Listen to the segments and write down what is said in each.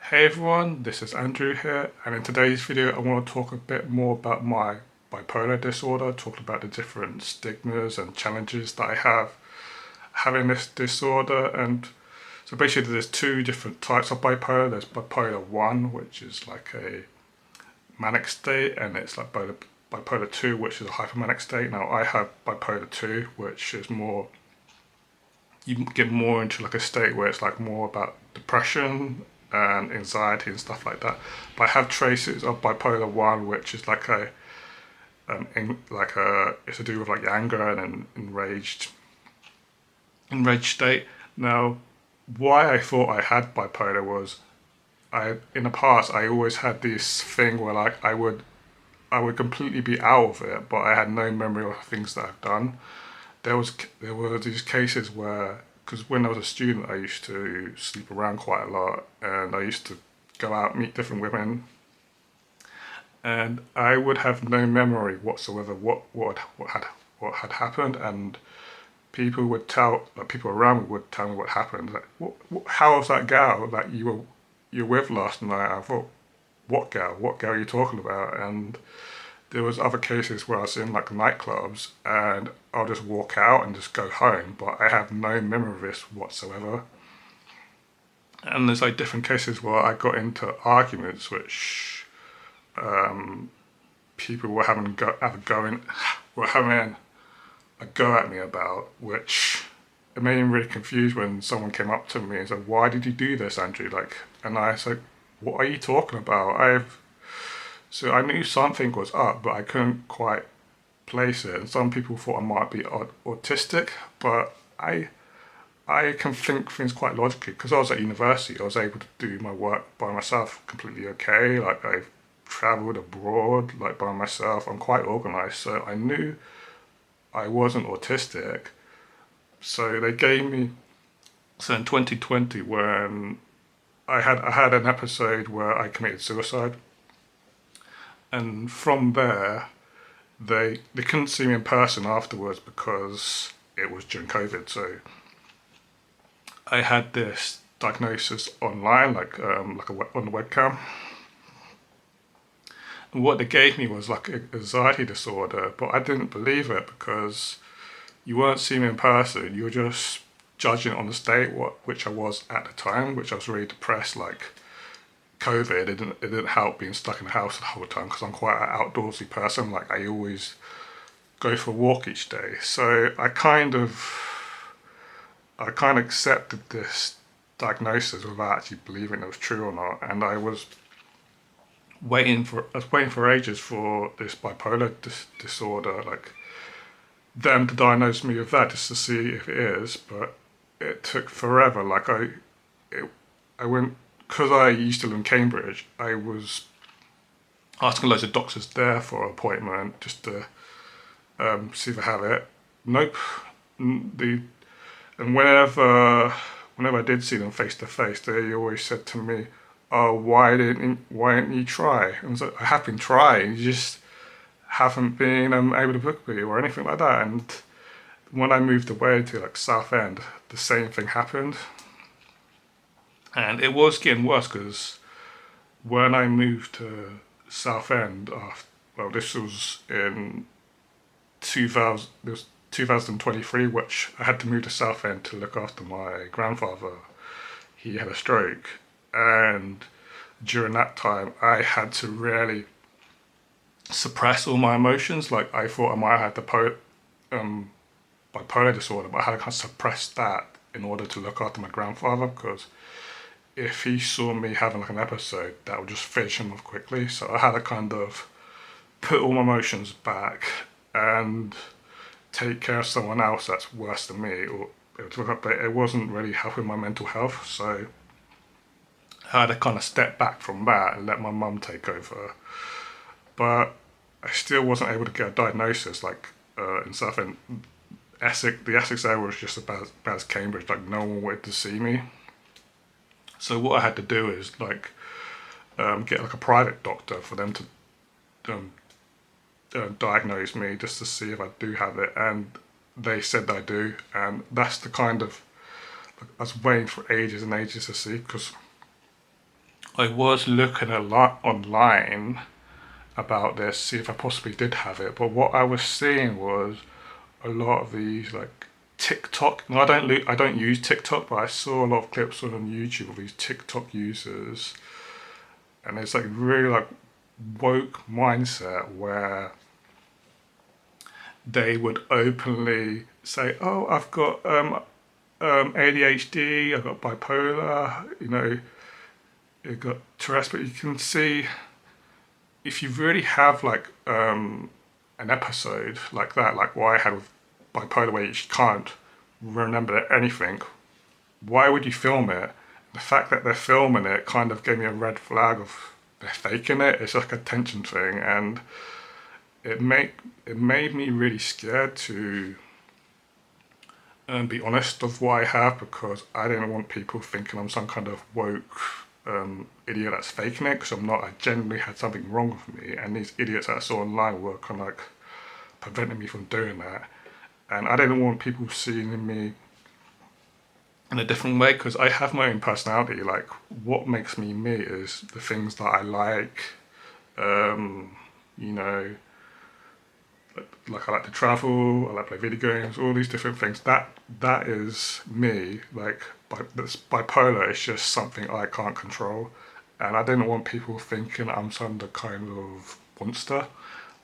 Hey everyone, this is Andrew here, and in today's video I want to talk a bit more about my bipolar disorder, talk about the different stigmas and challenges that I have having this disorder. And so basically there's two different types of bipolar. There's bipolar 1, which is like a manic state, and it's like bipolar 2, which is a hypermanic state. Now I have bipolar 2, which is more, you get more into like a state where it's like more about depression and anxiety and stuff like that. But I have traces of bipolar 1, which is like it's to do with like anger and an enraged state. Now, why I thought I had bipolar was in the past I always had this thing where like I would completely be out of it, but I had no memory of things that I've done. There were these cases where, because when I was a student I used to sleep around quite a lot, and I used to go out, meet different women, and I would have no memory whatsoever what had happened. And people around me would tell me what happened. Like, how was that gal that you were with last night? I thought, what gal? What gal are you talking about? And there was other cases where I was in like nightclubs and I'll just walk out and just go home, but I have no memory of this whatsoever. And there's like different cases where I got into arguments which people were having a go at me about, which it made me really confused when someone came up to me and said, "Why did you do this, Andrew?" Like, and I said, "What are you talking about?" So I knew something was up, but I couldn't quite place it. And some people thought I might be autistic, but I can think things quite logically. Because I was at university, I was able to do my work by myself completely okay. Like I've traveled abroad like by myself. I'm quite organized, so I knew I wasn't autistic. So they gave me. So in 2020, when I had an episode where I committed suicide, and from there they couldn't see me in person afterwards because it was during COVID. So I had this diagnosis online, on the webcam. And what they gave me was like an anxiety disorder, but I didn't believe it because you weren't seeing me in person. You were just judging it on the state, which I was at the time, which I was really depressed. Like COVID, it didn't help being stuck in the house the whole time because I'm quite an outdoorsy person. Like I always go for a walk each day. So I kind of accepted this diagnosis without actually believing it was true or not. And I was waiting for ages for this bipolar disorder, like them to diagnose me with that just to see if it is. But it took forever. It, I went, because I used to live in Cambridge, I was asking loads of doctors there for an appointment just to see if I have it. Nope. The And whenever I did see them face to face, they always said to me, "Oh, why didn't you try?" And I was like, "I have been trying, you just haven't been able to book me or anything like that." And when I moved away to like Southend, the same thing happened, and it was getting worse because when I moved to Southend, well, this was in 2000. This was 2023, which I had to move to Southend to look after my grandfather. He had a stroke, and during that time, I had to really suppress all my emotions. Like I thought I might have had um, bipolar disorder, but I had to kind of suppress that in order to look after my grandfather because if he saw me having like an episode, that would just finish him off quickly. So I had to kind of put all my emotions back and take care of someone else that's worse than me, or but it wasn't really helping my mental health. So I had to kind of step back from that and let my mum take over. But I still wasn't able to get a diagnosis. Like in Southend, the Essex area was just about as Cambridge. Like no one wanted to see me. So what I had to do is like get like a private doctor for them to um, diagnose me just to see if I do have it, and they said that I do, and that's the kind of, I was waiting for ages and ages to see because I was looking a lot online about this, see if I possibly did have it. But what I was seeing was a lot of these like TikTok. No, I don't use TikTok, but I saw a lot of clips on YouTube of these TikTok users, and it's like really like woke mindset where they would openly say, "Oh, I've got ADHD, I've got bipolar, you've got Tourette's," but you can see if you really have like an episode like that, like what I had with bipolar, where you can't remember anything, why would you film it? The fact that they're filming it kind of gave me a red flag of they're faking it. It's like a tension thing, and it made it made me really scared to be honest of what I have, because I didn't want people thinking I'm some kind of woke idiot that's faking it, because I'm not. I genuinely had something wrong with me, and these idiots that I saw online were kind of like preventing me from doing that. And I didn't want people seeing me in a different way, because I have my own personality. Like, what makes me me is the things that I like. Um, you know, like I like to travel, I like to play video games, all these different things. That is me. Like, this bipolar is just something I can't control, and I didn't want people thinking I'm some kind of monster.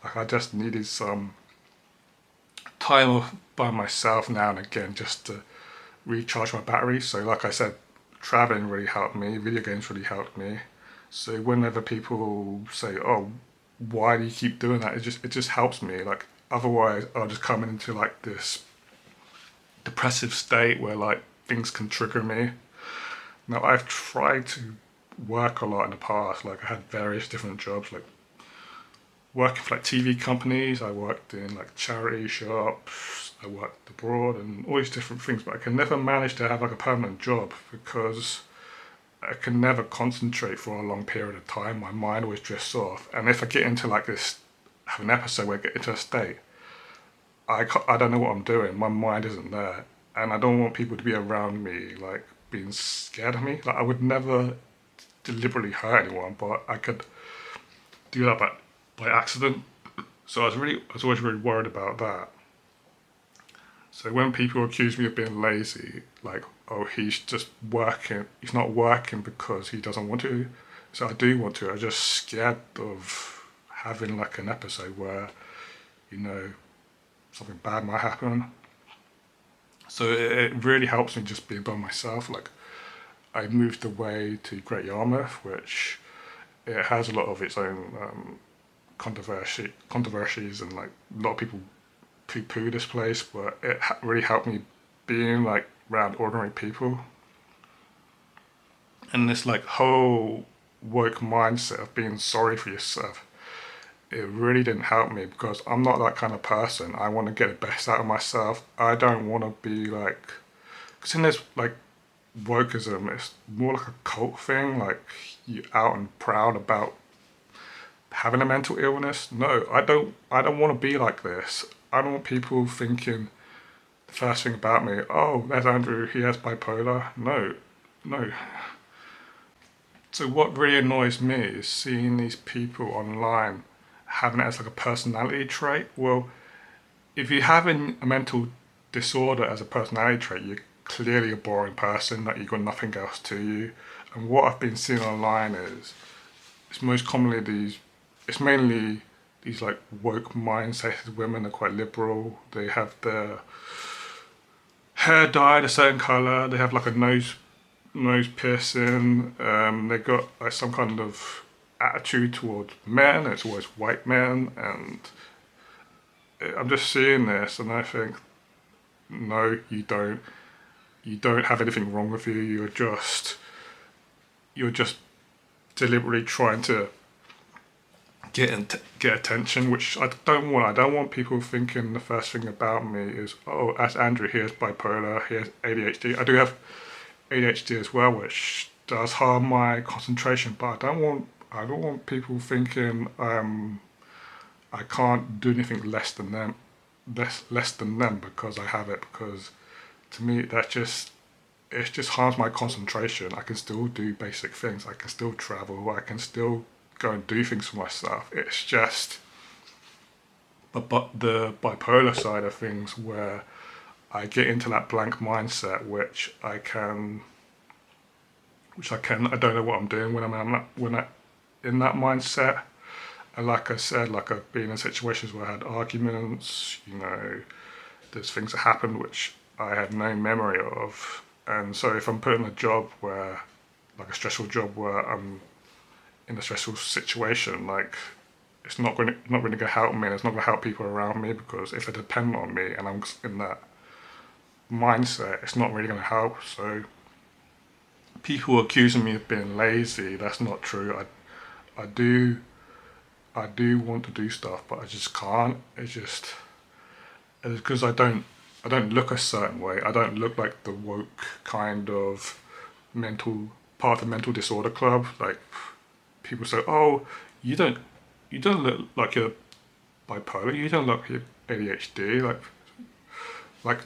Like, I just needed some time off by myself now and again just to recharge my battery. So, like I said, traveling really helped me. Video games really helped me. So whenever people say, "Oh, why do you keep doing that?" It just helps me. Like, otherwise, I'll just come into like this depressive state where like things can trigger me. Now, I've tried to work a lot in the past. Like, I had various different jobs, like working for like TV companies. I worked in like charity shops. I worked abroad and all these different things. But I can never manage to have like a permanent job because I can never concentrate for a long period of time. My mind always drifts off. And if I get into like this, have an episode where I get into a state, I don't know what I'm doing. My mind isn't there. And I don't want people to be around me, like being scared of me. Like, I would never deliberately hurt anyone, but I could do that by accident. So I was always really worried about that. So when people accuse me of being lazy, like, "Oh, he's just working, he's not working because he doesn't want to." So I do want to. I'm just scared of having like an episode where, you know, something bad might happen. So it really helps me just being by myself. Like, I moved away to Great Yarmouth, which it has a lot of its own controversies, and like a lot of people poo-poo this place, but it really helped me being like around ordinary people. And this like whole woke mindset of being sorry for yourself, it really didn't help me, because I'm not that kind of person. I want to get the best out of myself. I don't want to be like, because in this like wokeism, it's more like a cult thing. Like, you out and proud about having a mental illness. No, I don't want to be like this. I don't want people thinking the first thing about me, "Oh, there's Andrew, he has bipolar." No, no. So what really annoys me is seeing these people online having it as like a personality trait. Well, if you're having a mental disorder as a personality trait, you're clearly a boring person, that you've got nothing else to you. And what I've been seeing online is it's most commonly it's mainly these like woke mindset women. Are quite liberal. They have their hair dyed a certain color. They have like a nose piercing. They got like some kind of attitude towards men. It's always white men, and I'm just seeing this, and I think, no, you don't. You don't have anything wrong with you. You're just deliberately trying to get attention, which I don't want. I don't want people thinking the first thing about me is, "Oh, that's Andrew. He has bipolar. He has ADHD." I do have ADHD as well, which does harm my concentration. But I don't want people thinking I can't do anything less than them because I have it. Because to me, that's just it just harms my concentration. I can still do basic things. I can still travel. I can still go and do things for myself. It's just but the bipolar side of things where I get into that blank mindset, I don't know what I'm doing when I'm in that mindset. And like I said, like I've been in situations where I had arguments, there's things that happened which I had no memory of. And so if I'm put in a job where, like a stressful job where I'm in a stressful situation, like it's not really gonna help me, and it's not gonna help people around me, because if they depend on me and I'm in that mindset, it's not really gonna help. So people accusing me of being lazy, that's not true. I do I do want to do stuff, but I just can't. It's because I don't look a certain way. I don't look like the woke kind of mental part of the mental disorder club. Like people say, "Oh, you don't you don't look like you're bipolar. You don't look like you're ADHD."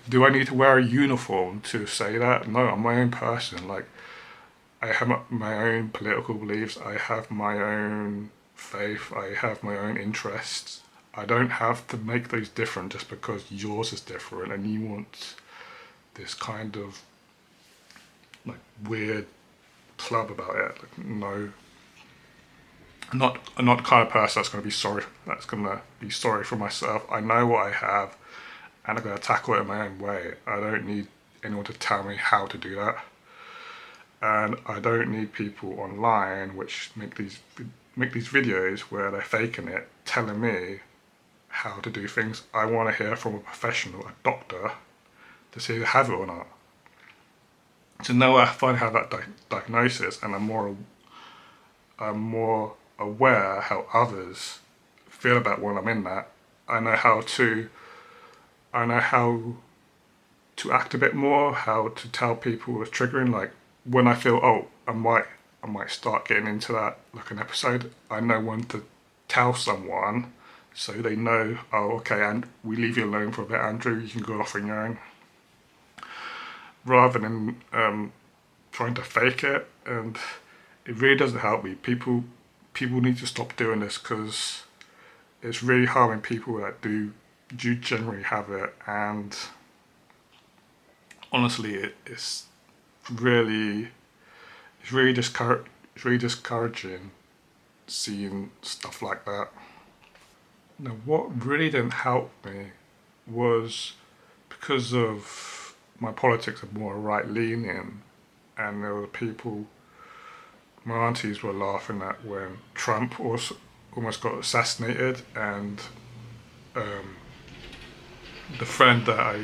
Do I need to wear a uniform to say that? No, I'm my own person. Like I have my own political beliefs. I have my own faith. I have my own interests. I don't have to make those different just because yours is different and you want this kind of like weird club about it. Like, no, I'm not the kind of person that's gonna be sorry for myself. I know what I have and I'm gonna tackle it in my own way. I don't need anyone to tell me how to do that. And I don't need people online which make these videos where they're faking it, telling me how to do things. I want to hear from a professional, a doctor, to see if I have it or not. So now I finally have that diagnosis, and I'm more aware how others feel about when I'm in that. I know how to I know how to act a bit more, how to tell people it's triggering. Like when I feel, oh, I might start getting into that like an episode. I know when to tell someone so they know, oh, okay, and we leave you alone for a bit, Andrew. You can go off on your own, rather than trying to fake it. And it really doesn't help me. People need to stop doing this, because it's really harming people that do generally have it. And honestly, really it's really discouraging seeing stuff like that. Now, what really didn't help me was because of my politics are more right leaning, and there were people, my aunties were laughing at when Trump also almost got assassinated, and um, the friend that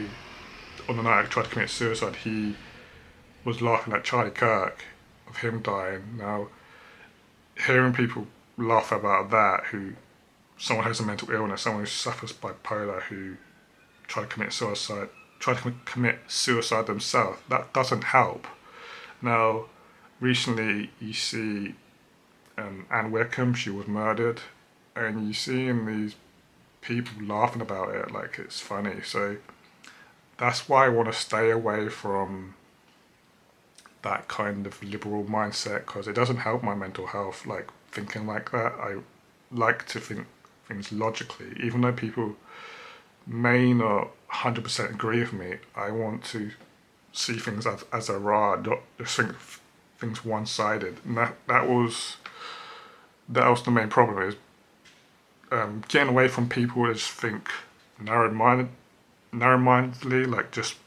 on the night I tried to commit suicide, he was laughing at Charlie Kirk of him dying. Now, hearing people laugh about that, who someone has a mental illness, someone who suffers bipolar, who try to commit suicide themselves, that doesn't help. Now, recently you see Anne Wickham, she was murdered, and you see in these people laughing about it like it's funny. So that's why I want to stay away from that kind of liberal mindset, because it doesn't help my mental health, like thinking like that. I like to think things logically, even though people may not 100% agree with me. I want to see things as they are, not just think things one-sided. And that was the main problem, is getting away from people that just think narrow-mindedly, like just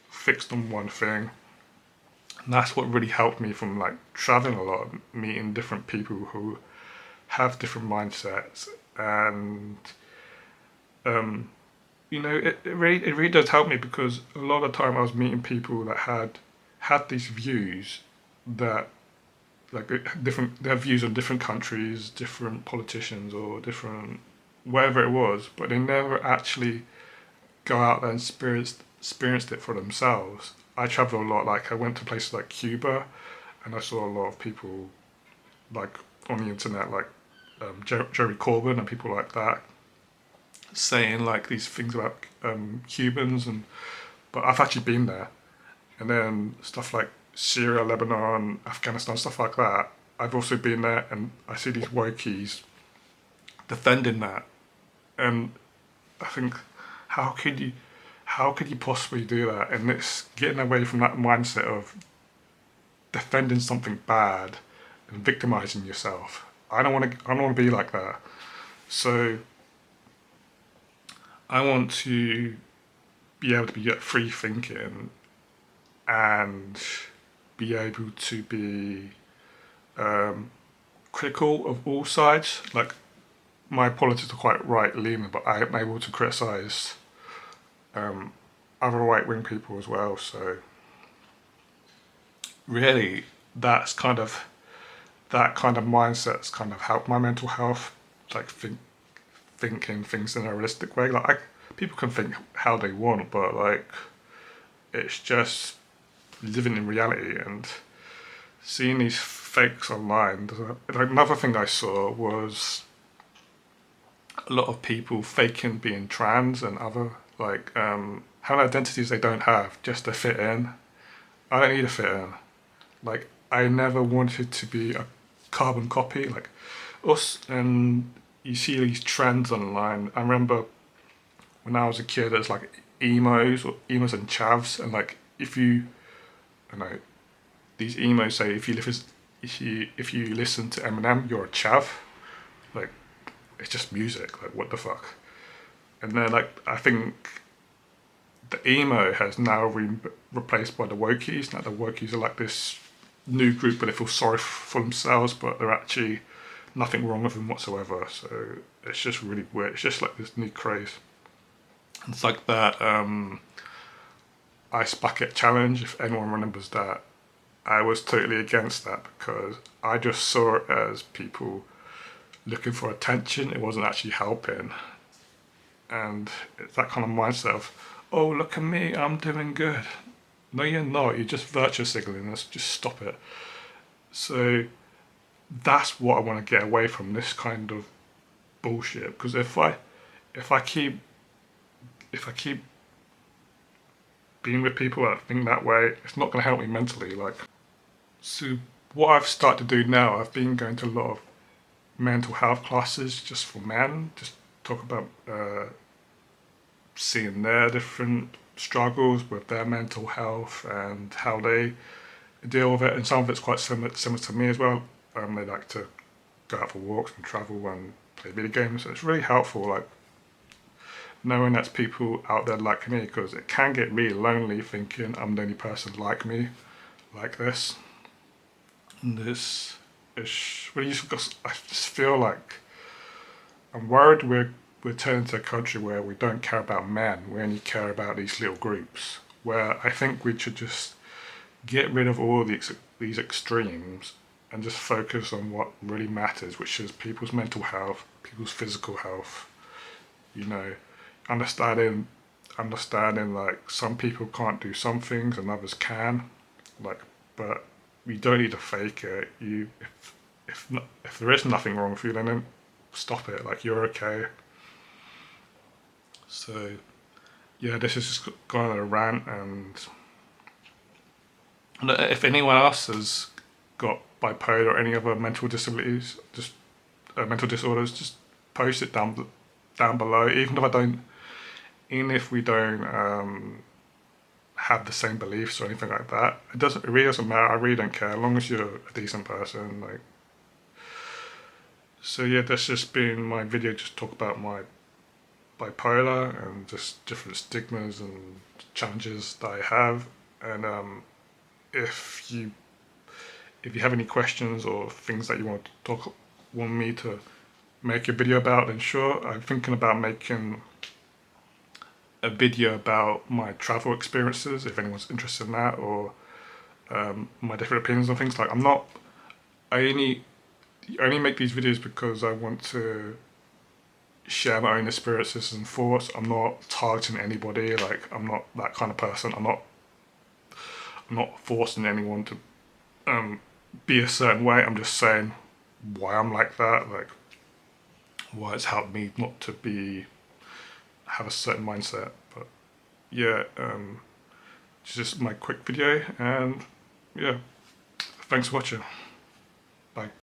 fixed on one thing. And that's what really helped me from like traveling a lot, meeting different people who have different mindsets. And it really does help me, because a lot of the time I was meeting people that had these views that like they have views on different countries, different politicians, or different whatever it was, but they never actually go out there and experienced it for themselves. I travel a lot. Like I went to places like Cuba, and I saw a lot of people like on the internet, like Jeremy Corbyn and people like that, saying like these things about Cubans, but I've actually been there, and then stuff like Syria, Lebanon, Afghanistan, stuff like that. I've also been there, and I see these wokies defending that, and I think, how could you, how could you possibly do that? And it's getting away from that mindset of defending something bad and victimizing yourself. I don't want to. I don't want to be like that. So I want to be able to be free thinking and be able to be critical of all sides. Like, my politics are quite right leaning, but I am able to criticize other right wing people as well. So really, that kind of mindset's kind of helped my mental health. Like, thinking things in a realistic way. People can think how they want, but like, it's just living in reality and seeing these fakes online. Another thing I saw was a lot of people faking being trans and other having identities they don't have just to fit in. I don't need to fit in. Like, I never wanted to be a carbon copy. Like us, and you see these trends online. I remember when I was a kid, there's like emos and chavs, and like, if you, I know, these emos say if you listen to Eminem, you're a chav. Like, it's just music. Like, what the fuck? And then, like, I think the emo has now been replaced by the wokies. Now the wokies are like this new group, but they feel sorry for themselves, but they're actually nothing wrong with them whatsoever. So it's just really weird. It's just like this new craze. It's like that ice bucket challenge. If anyone remembers that, I was totally against that because I just saw it as people looking for attention. It wasn't actually helping. And it's that kind of mindset of, oh, look at me, I'm doing good. No, you're not. You're just virtue signaling. Let's just stop it. So that's what I want to get away from, this kind of bullshit. Because if I keep being with people that think that way, it's not going to help me mentally. Like, so what I've started to do now, I've been going to a lot of mental health classes just for men, just talk about seeing their different struggles with their mental health and how they deal with it. And some of it's quite similar to me as well. They like to go out for walks and travel and play video games. So it's really helpful, like, knowing that's people out there like me, because it can get really lonely thinking I'm the only person like me, like this. And this is really useful because I just feel like I'm worried we're turning to a country where we don't care about men, we only care about these little groups, where I think we should just get rid of all these extremes and just focus on what really matters, which is people's mental health, people's physical health, you know, understanding like, some people can't do some things and others can, like, but we don't need to fake it. If there is nothing wrong with you, then don't stop it. Like, you're okay. So yeah, this is just gone on a rant, and if anyone else has got bipolar or any other mental disabilities, just mental disorders, just post it down below. Even if we don't have the same beliefs or anything like that, it really doesn't matter. I really don't care, as long as you're a decent person. Like, so yeah, that's just been my video. Just talk about my bipolar and just different stigmas and challenges that I have. And if you have any questions or things that you want me to make a video about, then sure. I'm thinking about making a video about my travel experiences, if anyone's interested in that, or my different opinions on things. Like, I only make these videos because I want to share my own experiences and thoughts. I'm not targeting anybody. Like, I'm not that kind of person. I'm not forcing anyone to be a certain way. I'm just saying why I'm like that, like why it's helped me not to have a certain mindset. But yeah, It's just my quick video, and yeah, thanks for watching.